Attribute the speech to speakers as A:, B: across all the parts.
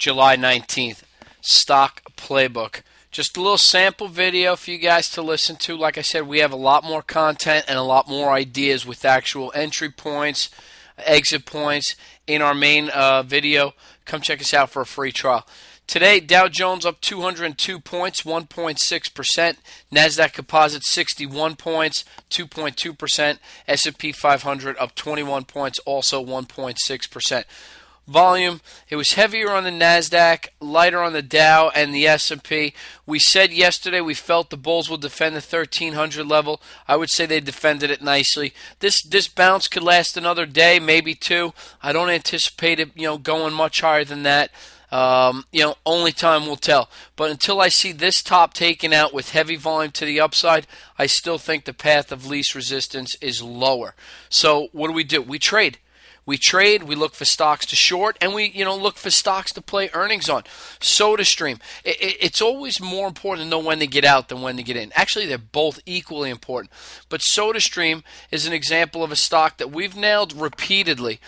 A: July 19th. Stock Playbook. Just a little sample video for you guys to listen to. Like I said, we have a lot more content and a lot more ideas with actual entry points, exit points in our main video. Come check us out for a free trial. Today, Dow Jones up 202 points, 1.6%. NASDAQ Composite 61 points, 2.2%. S&P 500 up 21 points, also 1.6%. Volume, it was heavier on the NASDAQ, lighter on the Dow and the S&P. We said yesterday we felt the bulls will defend the 1300 level. I would say they defended it nicely. This bounce could last another day, maybe two. I don't anticipate it, going much higher than that. Only time will tell. But until I see this top taken out with heavy volume to the upside, I still think the path of least resistance is lower. So what do? We trade. We trade, we look for stocks to short, and we look for stocks to play earnings on. SodaStream, it's always more important to know when to get out than when to get in. Actually, they're both equally important. But SodaStream is an example of a stock that we've nailed repeatedly.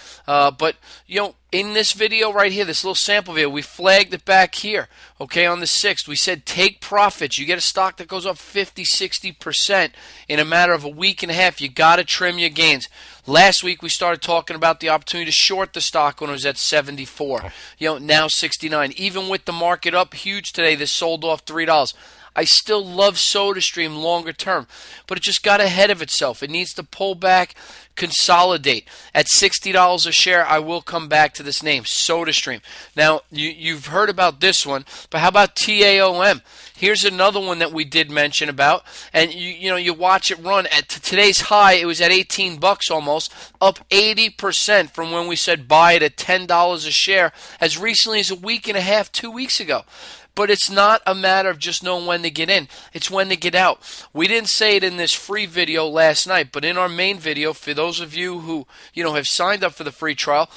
A: In this video right here, this little sample video, we flagged it back here, okay, on the 6th. We said take profits. You get a stock that goes up 50, 60% in a matter of a week and a half. You got to trim your gains. Last week, we started talking about the opportunity to short the stock when it was at 74. Now 69. Even with the market up huge today, this sold off $3. I still love SodaStream longer term, but it just got ahead of itself. It needs to pull back, consolidate. At $60 a share, I will come back to this name, SodaStream. Now, you've heard about this one, but how about TAOM? Here's another one that we did mention about, and you watch it run at today's high. It was at 18 bucks almost, up 80% from when we said buy it at $10 a share as recently as a week and a half, 2 weeks ago. But it's not a matter of just knowing when to get in. It's when to get out. We didn't say it in this free video last night, but in our main video, for those of you who have signed up for the free trial,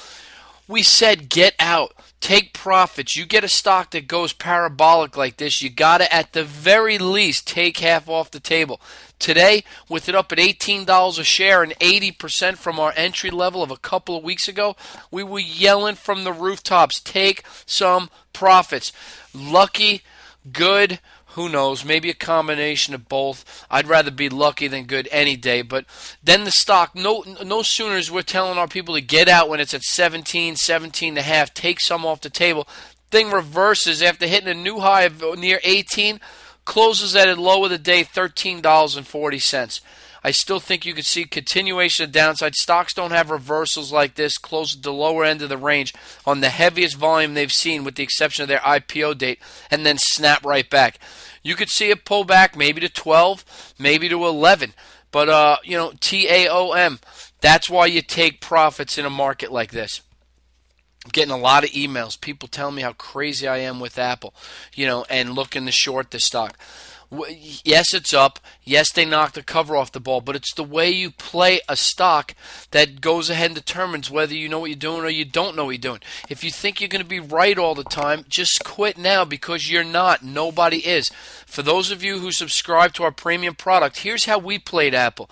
A: we said get out. Take profits. You get a stock that goes parabolic like this, you got to, at the very least, take half off the table. Today, with it up at $18 a share and 80% from our entry level of a couple of weeks ago, we were yelling from the rooftops, take some profits. Lucky, good, who knows, maybe a combination of both. I'd rather be lucky than good any day. But then the stock, no sooner as we're telling our people to get out when it's at 17, 17 and a half, take some off the table. Thing reverses after hitting a new high of near 18, closes at a low of the day, $13.40. I still think you could see continuation of downside. Stocks don't have reversals like this, close at the lower end of the range on the heaviest volume they've seen with the exception of their IPO date, and then snap right back. You could see it pull back maybe to 12, maybe to 11. But, TAOM, that's why you take profits in a market like this. I'm getting a lot of emails, people telling me how crazy I am with Apple, and looking to short this stock. Yes, it's up. Yes, they knocked the cover off the ball, but it's the way you play a stock that goes ahead and determines whether you know what you're doing or you don't know what you're doing. If you think you're going to be right all the time, just quit now because you're not. Nobody is. For those of you who subscribe to our premium product, here's how we played Apple.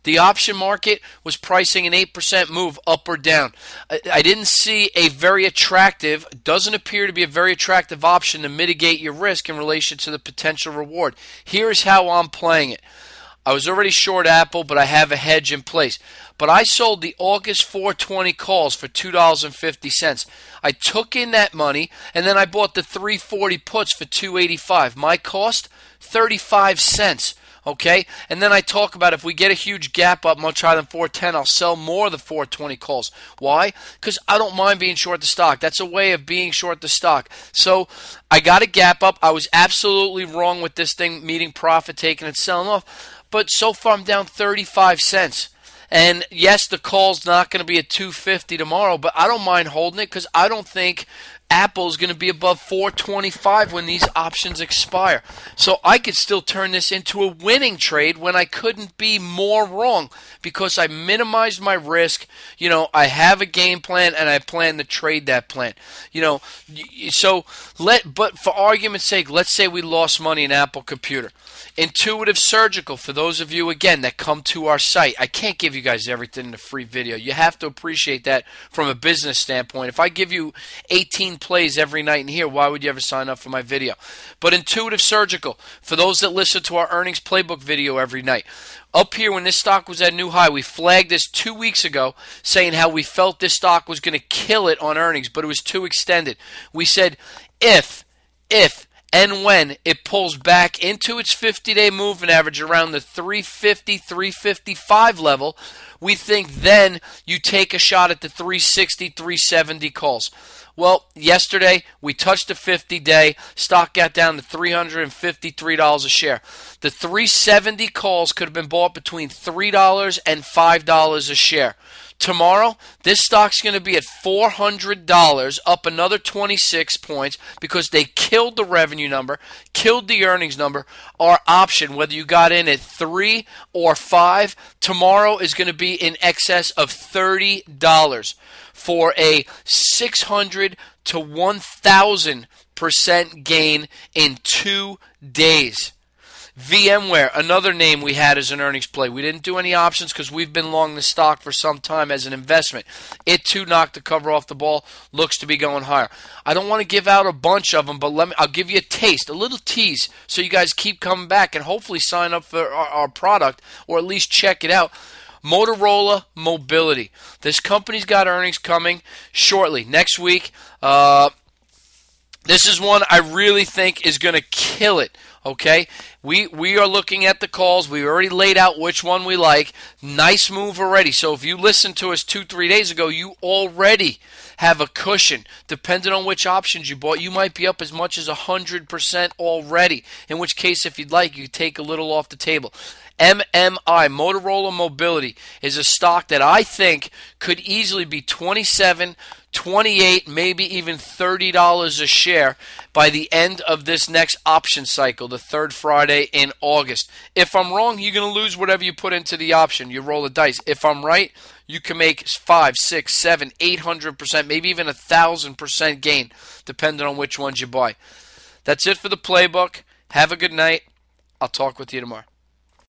A: The option market was pricing an 8% move up or down. I didn't see a very attractive, doesn't appear to be a very attractive option to mitigate your risk in relation to the potential reward. Here's how I'm playing it. I was already short Apple, but I have a hedge in place. But I sold the August 420 calls for $2.50. I took in that money, and then I bought the 340 puts for $2.85. My cost, 35 cents. Okay, and then I talk about if we get a huge gap up much higher than 410, I'll sell more of the 420 calls. Why? Because I don't mind being short the stock. That's a way of being short the stock. So I got a gap up. I was absolutely wrong with this thing meeting profit taking and selling off. But so far I'm down 35 cents. And yes, the call's not going to be at 250 tomorrow, but I don't mind holding it because I don't think Apple is going to be above 425 when these options expire. So I could still turn this into a winning trade when I couldn't be more wrong because I minimized my risk. I have a game plan and I plan to trade that plan. But for argument's sake, let's say we lost money in Apple Computer. Intuitive Surgical, for those of you, again, that come to our site. I can't give you guys everything in a free video. You have to appreciate that from a business standpoint. If I give you 18 plays every night in here, why would you ever sign up for my video? But Intuitive Surgical, for those that listen to our earnings playbook video every night, up here when this stock was at a new high, we flagged this 2 weeks ago saying how we felt this stock was going to kill it on earnings, but it was too extended. We said if and when it pulls back into its 50-day moving average around the 350, 355 level, we think then you take a shot at the 360, 370 calls. Well, yesterday we touched the 50-day. Stock got down to $353 a share. The 370 calls could have been bought between $3 and $5 a share. Tomorrow, this stock's going to be at $400, up another 26 points because they killed the revenue number, killed the earnings number. Our option, whether you got in at 3 or 5, tomorrow is going to be in excess of $30 for a 600 to 1,000% gain in 2 days. VMware, another name we had as an earnings play. We didn't do any options because we've been long the stock for some time as an investment. It too knocked the cover off the ball. Looks to be going higher. I don't want to give out a bunch of them, but I'll give you a taste, a little tease, so you guys keep coming back and hopefully sign up for our product or at least check it out. Motorola Mobility. This company's got earnings coming shortly, next week. This is one I really think is going to kill it. Okay, we are looking at the calls. We already laid out which one we like. Nice move already. So if you listened to us 2-3 days ago, you already have a cushion. Depending on which options you bought, you might be up as much as 100% already. In which case, if you'd like, you take a little off the table. MMI, Motorola Mobility, is a stock that I think could easily be 27, 28, maybe even $30 a share by the end of this next option cycle, the third Friday in August. If I'm wrong, you're going to lose whatever you put into the option. You roll the dice. If I'm right, you can make 5, 6, 7, 800%, maybe even 1,000% gain, depending on which ones you buy. That's it for the playbook. Have a good night. I'll talk with you tomorrow.